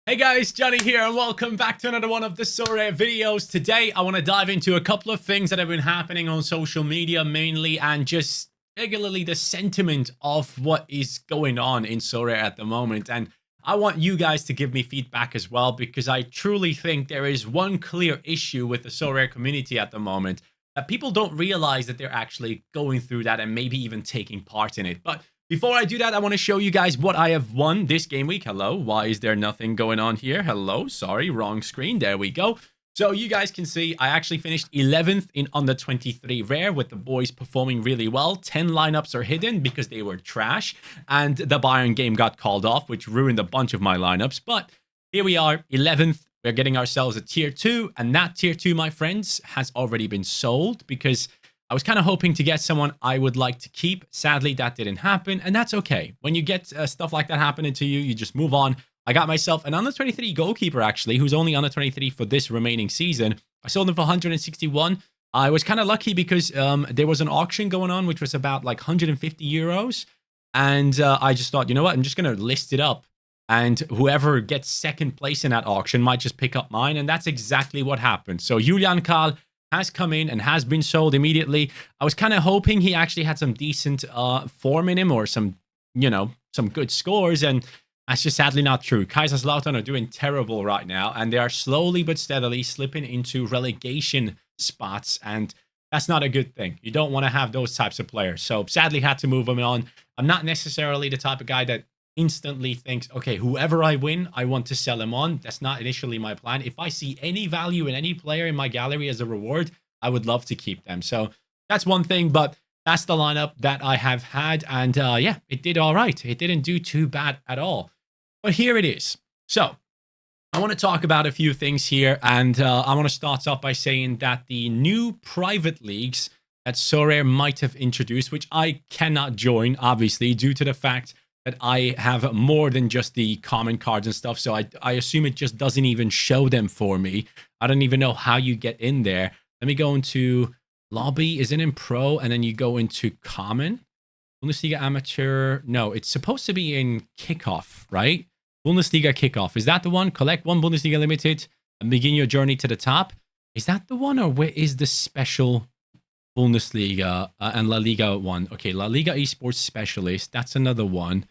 Hey guys, Johnny here and welcome back to another one of the Sorare videos. Today I want to dive into a couple of things that have been happening on social media mainly, and just regularly the sentiment of what is going on in Sorare at the moment. And I want you guys to give me feedback as well, because I truly think there is one clear issue with the Sorare community at the moment, that people don't realize that they're actually going through that and maybe even taking part in it. But before I do that, I want to show you guys what I have won this game week. Hello, why is there nothing going on here? Hello, sorry, wrong screen. There we go. So you guys can see I actually finished 11th in under 23 rare, with the boys performing really well. 10 lineups are hidden because they were trash, and the Bayern game got called off, which ruined a bunch of my lineups. But here we are, 11th. We're getting ourselves a tier 2, and that tier 2, my friends, has already been sold because I was kind of hoping to get someone I would like to keep. Sadly, that didn't happen, and that's okay. When you get stuff like that happening to you, you just move on. I got myself an under 23 goalkeeper, actually, who's only under 23 for this remaining season. I sold him for 161. I was kind of lucky because there was an auction going on, which was about like 150 euros. And I just thought, you know what? I'm just going to list it up. And whoever gets second place in that auction might just pick up mine. And that's exactly what happened. So Julian Karl has come in and has been sold immediately. I was kind of hoping he actually had some decent form in him, or some, some good scores. And that's just sadly not true. Kaiserslautern are doing terrible right now, and they are slowly but steadily slipping into relegation spots. And that's not a good thing. You don't want to have those types of players. So sadly had to move them on. I'm not necessarily the type of guy that instantly thinks, okay, whoever I win, I want to sell him on. That's not initially my plan. If I see any value in any player in my gallery as a reward, I would love to keep them. So that's one thing, but that's the lineup that I have had. And yeah, it did all right. It didn't do too bad at all. But here it is. So I want to talk about a few things here. And I want to start off by saying that the new private leagues that Sorare might have introduced, which I cannot join, obviously, due to the fact that I have more than just the common cards and stuff. So I assume it just doesn't even show them for me. I don't even know how you get in there. Let me go into lobby. Is it in pro? And then you go into common. Bundesliga amateur. No, it's supposed to be in kickoff, right? Bundesliga kickoff. Is that the one? Collect one Bundesliga limited and begin your journey to the top. Is that the one, or where is the special Bundesliga and La Liga one? Okay, La Liga Esports Specialist. That's another one.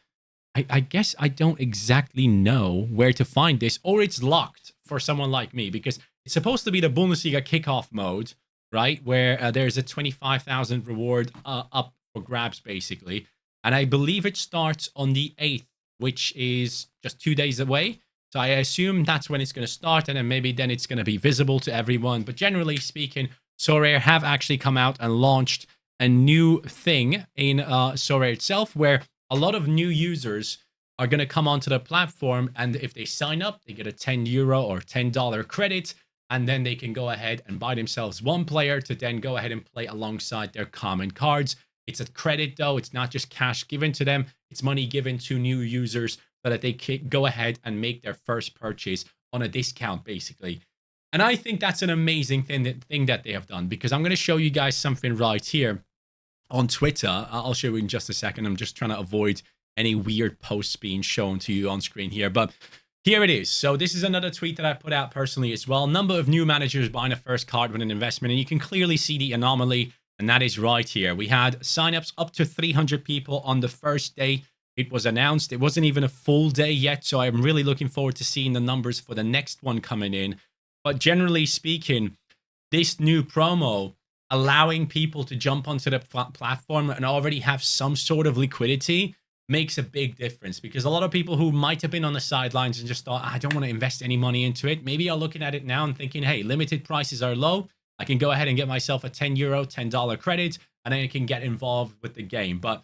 I guess I don't exactly know where to find this, or it's locked for someone like me, because it's supposed to be the Bundesliga kickoff mode, right? Where there's a 25,000 reward up for grabs, basically. And I believe it starts on the 8th, which is just 2 days away. So I assume that's when it's going to start, and then maybe then it's going to be visible to everyone. But generally speaking, Sorare have actually come out and launched a new thing in Sorare itself, where a lot of new users are going to come onto the platform, and if they sign up, they get a 10 euro or $10 credit, and then they can go ahead and buy themselves one player to then go ahead and play alongside their common cards. It's a credit, though. It's not just cash given to them. It's money given to new users so that they can go ahead and make their first purchase on a discount, basically. And I think that's an amazing thing that they have done, because I'm going to show you guys something right here on Twitter. I'll show you in just a second. I'm just trying to avoid any weird posts being shown to you on screen here. But here it is. So this is another tweet that I put out personally as well. Number of new managers buying a first card with an investment. And you can clearly see the anomaly. And that is right here. We had signups up to 300 people on the first day it was announced. It wasn't even a full day yet. So I'm really looking forward to seeing the numbers for the next one coming in. But generally speaking, this new promo, allowing people to jump onto the platform and already have some sort of liquidity, makes a big difference, because a lot of people who might have been on the sidelines and just thought, I don't want to invest any money into it, maybe are looking at it now and thinking, hey, limited prices are low. I can go ahead and get myself a 10 euro, $10 credit, and then I can get involved with the game. But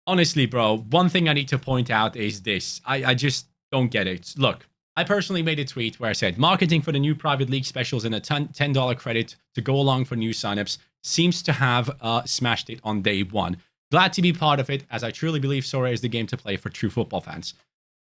honestly, bro, one thing I need to point out is this. I just don't get it. Look, I personally made a tweet where I said, marketing for the new private league specials and a $10 credit to go along for new signups seems to have smashed it on day one. Glad to be part of it, as I truly believe Sorare is the game to play for true football fans.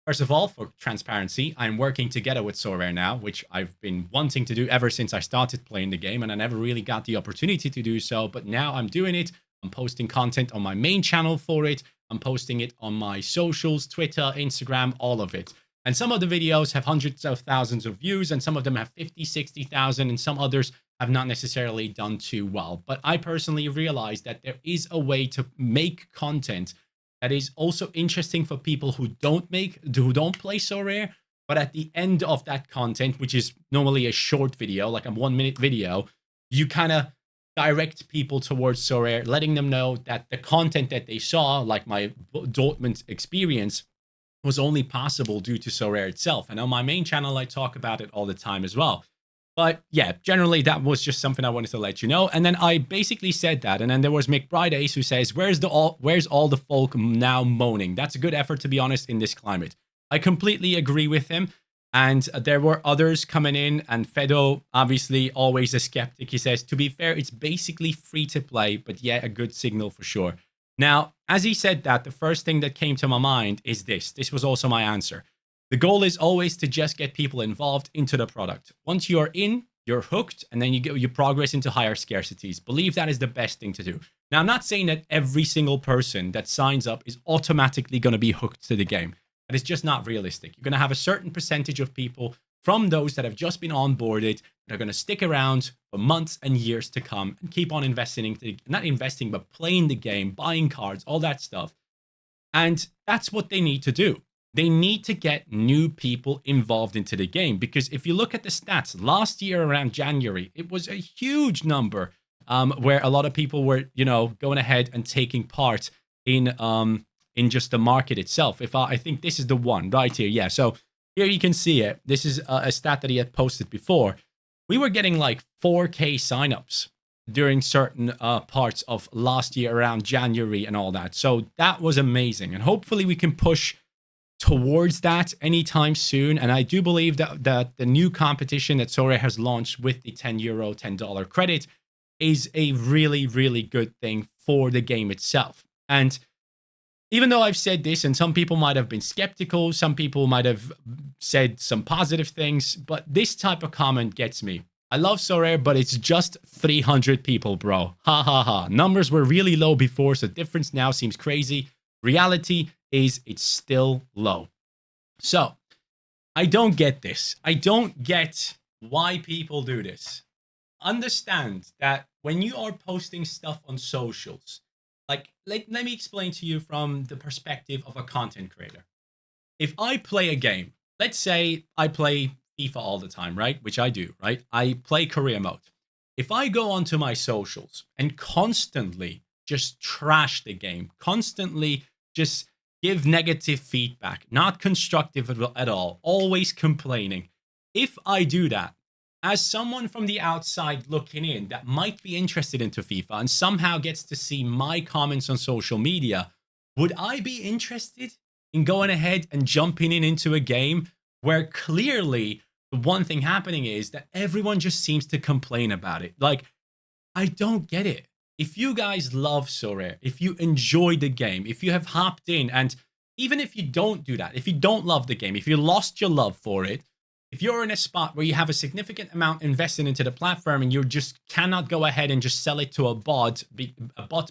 First of all, for transparency, I'm working together with Sorare now, which I've been wanting to do ever since I started playing the game, and I never really got the opportunity to do so, but now I'm doing it. I'm posting content on my main channel for it. I'm posting it on my socials, Twitter, Instagram, all of it. And some of the videos have hundreds of thousands of views, and some of them have 50, 60,000, and some others have not necessarily done too well. But I personally realized that there is a way to make content that is also interesting for people who don't play Sorare. But at the end of that content, which is normally a short video, like a 1-minute video, you kind of direct people towards Sorare, letting them know that the content that they saw, like my Dortmund experience, was only possible due to Sorare itself. And on my main channel, I talk about it all the time as well. But yeah, generally, that was just something I wanted to let you know. And then I basically said that. And then there was McBride Ace who says, where's all the folk now moaning? That's a good effort, to be honest, in this climate. I completely agree with him. And there were others coming in, and Fedo, obviously, always a skeptic. He says, to be fair, it's basically free to play, but yeah, a good signal for sure. Now, as he said that, the first thing that came to my mind is this. This was also my answer. The goal is always to just get people involved into the product. Once you're in, you're hooked, and then you progress into higher scarcities. Believe that is the best thing to do. Now, I'm not saying that every single person that signs up is automatically going to be hooked to the game. That is just not realistic. You're going to have a certain percentage of people from those that have just been onboarded that are going to stick around for months and years to come and keep on investing, not investing, but playing the game, buying cards, all that stuff. And that's what they need to do. They need to get new people involved into the game, because if you look at the stats, last year around January, it was a huge number where a lot of people were, going ahead and taking part in just the market itself. I think this is the one right here. Yeah. So here you can see it. This is a stat that he had posted before. We were getting like 4K signups during certain parts of last year around January and all that. So that was amazing. And hopefully we can push towards that anytime soon. And I do believe that the new competition that Sorare has launched with the €10, $10 credit is a really, really good thing for the game itself. And even though I've said this, and some people might have been skeptical, some people might have said some positive things, but this type of comment gets me. I love Sorare, but it's just 300 people, bro. Ha ha ha. Numbers were really low before, so the difference now seems crazy. Reality is it's still low. So I don't get this. I don't get why people do this. Understand that when you are posting stuff on socials, like, let me explain to you from the perspective of a content creator. If I play a game, let's say I play FIFA all the time, right? Which I do, right? I play career mode. If I go onto my socials and constantly just trash the game, constantly just give negative feedback, not constructive at all, always complaining. If I do that, as someone from the outside looking in that might be interested into FIFA and somehow gets to see my comments on social media, would I be interested in going ahead and jumping into a game where clearly the one thing happening is that everyone just seems to complain about it? Like, I don't get it. If you guys love Sorare, if you enjoy the game, if you have hopped in, and even if you don't do that, if you don't love the game, if you lost your love for it, if you're in a spot where you have a significant amount invested into the platform and you just cannot go ahead and just sell it to a bot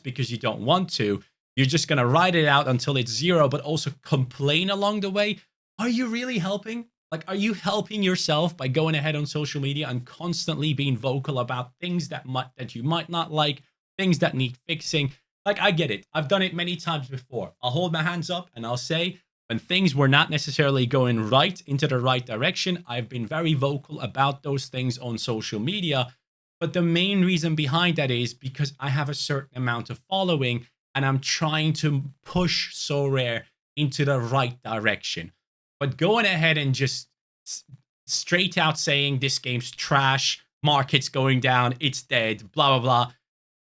because you don't want to, you're just going to ride it out until it's zero, but also complain along the way. Are you really helping? Like, are you helping yourself by going ahead on social media and constantly being vocal about things that you might not like, things that need fixing? Like, I get it. I've done it many times before. I'll hold my hands up and I'll say, when things were not necessarily going right into the right direction, I've been very vocal about those things on social media. But the main reason behind that is because I have a certain amount of following and I'm trying to push Sorare into the right direction. But going ahead and just straight out saying this game's trash, market's going down, it's dead, blah, blah, blah.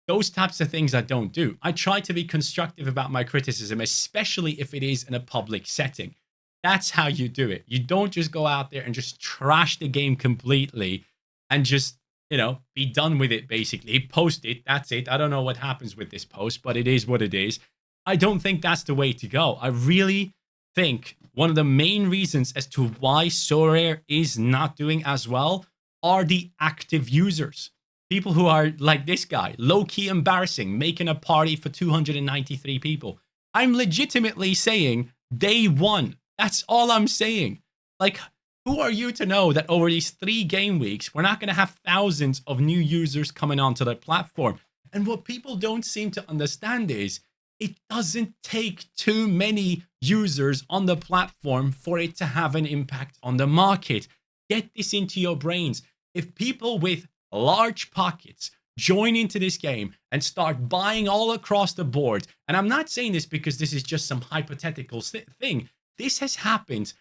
Those types of things I don't do. I try to be constructive about my criticism, especially if it is in a public setting. That's how you do it. You don't just go out there and just trash the game completely and just, be done with it, basically. Post it, that's it. I don't know what happens with this post, but it is what it is. I don't think that's the way to go. I really think one of the main reasons as to why Sorare is not doing as well are the active users. People who are like this guy, low-key embarrassing, making a party for 293 people. I'm legitimately saying day one. That's all I'm saying. Like, who are you to know that over these 3 game weeks, we're not going to have thousands of new users coming onto the platform? And what people don't seem to understand is it doesn't take too many users on the platform for it to have an impact on the market. Get this into your brains. If people with large pockets join into this game and start buying all across the board, and I'm not saying this because this is just some hypothetical thing, this has happened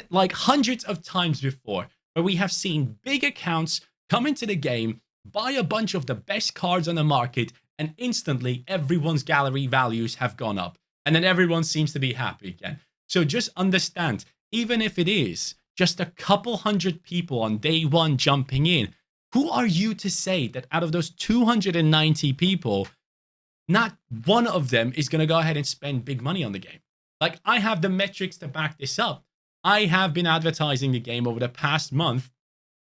like hundreds of times before, where we have seen big accounts come into the game, buy a bunch of the best cards on the market, and instantly everyone's gallery values have gone up. And then everyone seems to be happy again. So just understand, even if it is just a couple hundred people on day one jumping in, who are you to say that out of those 290 people, not one of them is going to go ahead and spend big money on the game? Like, I have the metrics to back this up. I have been advertising the game over the past month,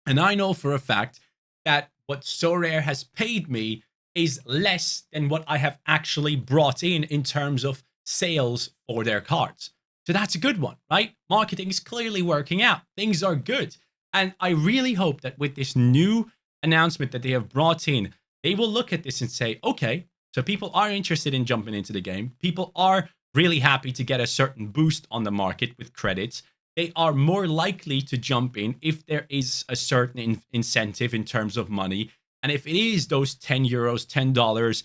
and I know for a fact that what Sorare has paid me is less than what I have actually brought in terms of sales for their cards. So that's a good one, right? Marketing is clearly working out. Things are good. And I really hope that with this new announcement that they have brought in, they will look at this and say, okay, so people are interested in jumping into the game. People are really happy to get a certain boost on the market with credits. They are more likely to jump in if there is a certain incentive in terms of money. And if it is those 10 euros, $10,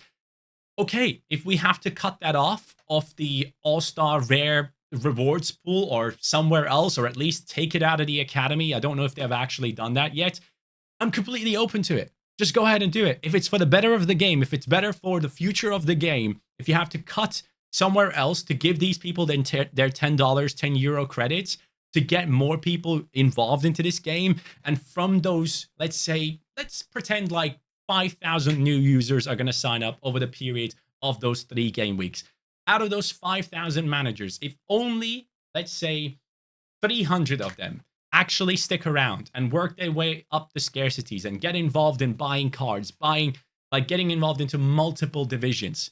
okay, if we have to cut that off of the all-star rare rewards pool or somewhere else, or at least take it out of the academy, I don't know if they've actually done that yet, I'm completely open to it. Just go ahead and do it. If it's for the better of the game, if it's better for the future of the game, if you have to cut somewhere else to give these people their $10, 10 euro credits to get more people involved into this game, and from those, let's pretend like 5,000 new users are going to sign up over the period of those 3 game weeks. Out of those 5,000 managers, if only, let's say, 300 of them actually stick around and work their way up the scarcities and get involved in buying cards, getting involved into multiple divisions,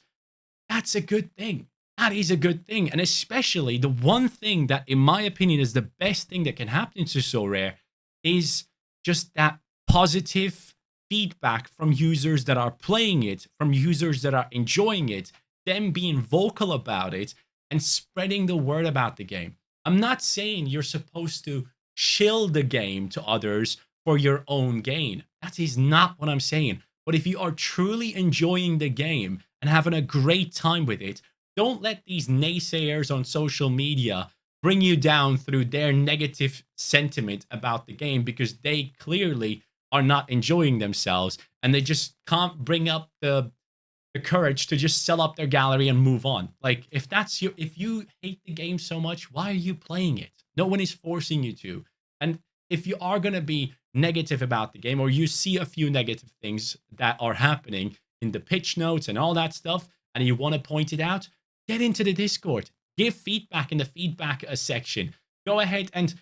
that's a good thing. That is a good thing. And especially the one thing that, in my opinion, is the best thing that can happen to Sorare is just that positive feedback from users that are playing it, from users that are enjoying it, them being vocal about it and spreading the word about the game. I'm not saying you're supposed to shill the game to others for your own gain. That is not what I'm saying. But if you are truly enjoying the game and having a great time with it, don't let these naysayers on social media bring you down through their negative sentiment about the game, because they clearly are not enjoying themselves and they just can't bring up the courage to just sell up their gallery and move on. Like, if you hate the game so much, why are you playing it? No one is forcing you to. And if you are going to be negative about the game, or you see a few negative things that are happening in the pitch notes and all that stuff, and you want to point it out, get into the Discord, give feedback in the feedback section. Go ahead and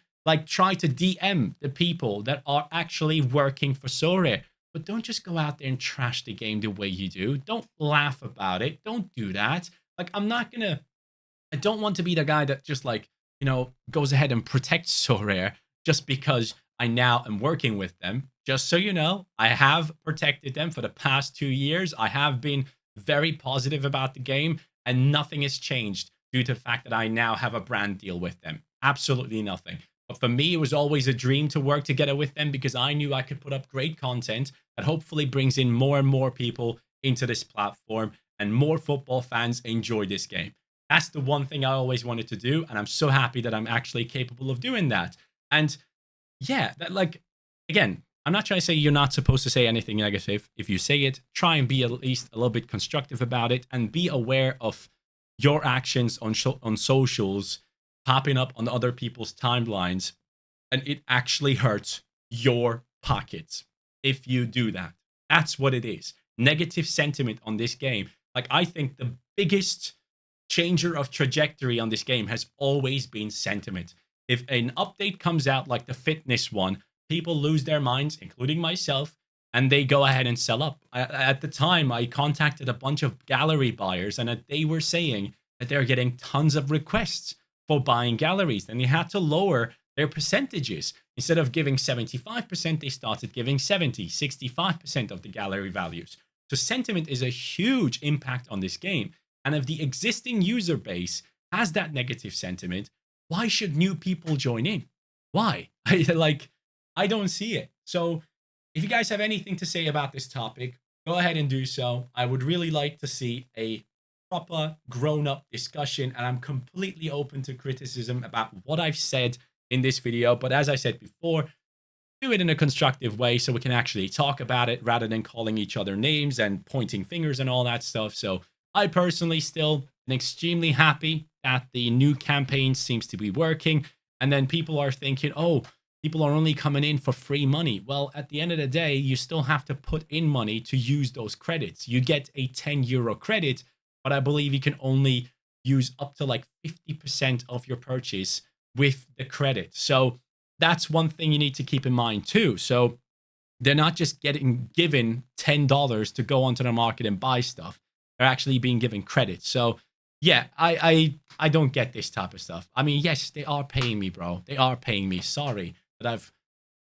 try to DM the people that are actually working for Sorare. But don't just go out there and trash the game the way you do. Don't laugh about it. Don't do that. I don't want to be the guy that just goes ahead and protects Sorare just because I now am working with them. Just so you know, I have protected them for the past 2 years. I have been very positive about the game, and nothing has changed due to the fact that I now have a brand deal with them. Absolutely nothing. But for me, it was always a dream to work together with them, because I knew I could put up great content that hopefully brings in more and more people into this platform, and more football fans enjoy this game. That's the one thing I always wanted to do, and I'm so happy that I'm actually capable of doing that. And yeah, again, I'm not trying to say you're not supposed to say anything negative. If you say it, try and be at least a little bit constructive about it, and be aware of your actions on socials popping up on other people's timelines, and it actually hurts your pockets if you do that. That's what it is. Negative sentiment on this game. I think the biggest changer of trajectory on this game has always been sentiment. If an update comes out like the fitness one, people lose their minds, including myself, and they go ahead and sell up. At the time, I contacted a bunch of gallery buyers, and they were saying that they're getting tons of requests for buying galleries, and they had to lower their percentages. Instead of giving 75%, they started giving 70, 65% of the gallery values. So sentiment is a huge impact on this game. And if the existing user base has that negative sentiment, why should new people join in? Why? I don't see it. So if you guys have anything to say about this topic, go ahead and do so. I would really like to see a proper grown-up discussion, and I'm completely open to criticism about what I've said in this video. But as I said before, do it in a constructive way so we can actually talk about it rather than calling each other names and pointing fingers and all that stuff. So I personally still am extremely happy that the new campaign seems to be working. And then people are thinking, oh, people are only coming in for free money. Well, at the end of the day, you still have to put in money to use those credits. You get a 10 euro credit, but I believe you can only use up to like 50% of your purchase with the credit. So that's one thing you need to keep in mind too. So they're not just getting given $10 to go onto the market and buy stuff. They're actually being given credit. So yeah, I don't get this type of stuff. I mean, yes, they are paying me, bro. They are paying me. Sorry that I've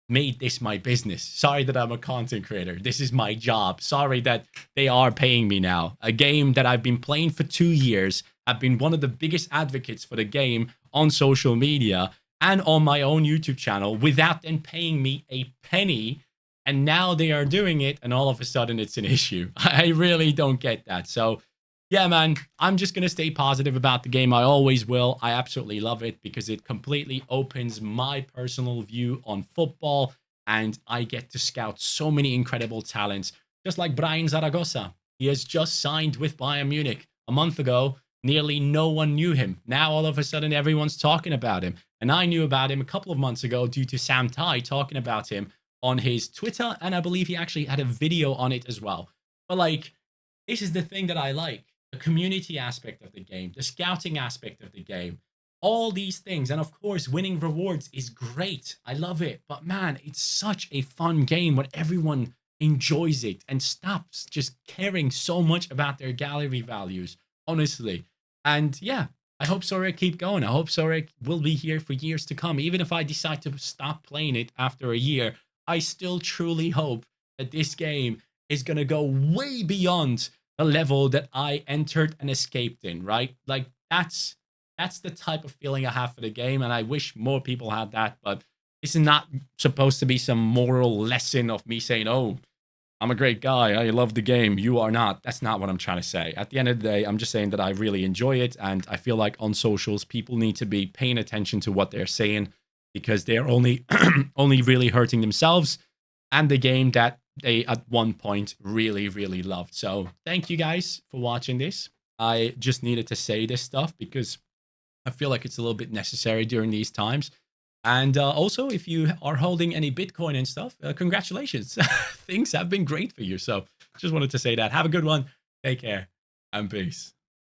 made this my business. Sorry that I'm a content creator. This is my job. Sorry that they are paying me now. A game that I've been playing for 2 years. I've been one of the biggest advocates for the game on social media and on my own YouTube channel without them paying me a penny. And now they are doing it, and all of a sudden it's an issue. I really don't get that. So yeah, man, I'm just going to stay positive about the game. I always will. I absolutely love it because it completely opens my personal view on football, and I get to scout so many incredible talents, just like Brian Zaragoza. He has just signed with Bayern Munich. A month ago, nearly no one knew him. Now, all of a sudden, everyone's talking about him. And I knew about him a couple of months ago due to Sam Tai talking about him on his Twitter, and I believe he actually had a video on it as well. But like, this is the thing that I like. The community aspect of the game, the scouting aspect of the game, all these things. And of course, winning rewards is great. I love it. But man, it's such a fun game when everyone enjoys it and stops just caring so much about their gallery values, honestly. And yeah, I hope Sorare keep going. I hope Sorare will be here for years to come. Even if I decide to stop playing it after a year, I still truly hope that this game is going to go way beyond the level that I entered and escaped in, right? Like that's the type of feeling I have for the game, and I wish more people had that. But this is not supposed to be some moral lesson of me saying, oh, I'm a great guy, I love the game, you are not. That's not what I'm trying to say. At the end of the day, I'm just saying that I really enjoy it, and I feel like on socials, people need to be paying attention to what they're saying because they're only only really hurting themselves and the game that they at one point really, really loved. So thank you guys for watching this. I just needed to say this stuff because I feel like it's a little bit necessary during these times. And also, if you are holding any Bitcoin and stuff, congratulations. Things have been great for you. So just wanted to say that. Have a good one. Take care and peace.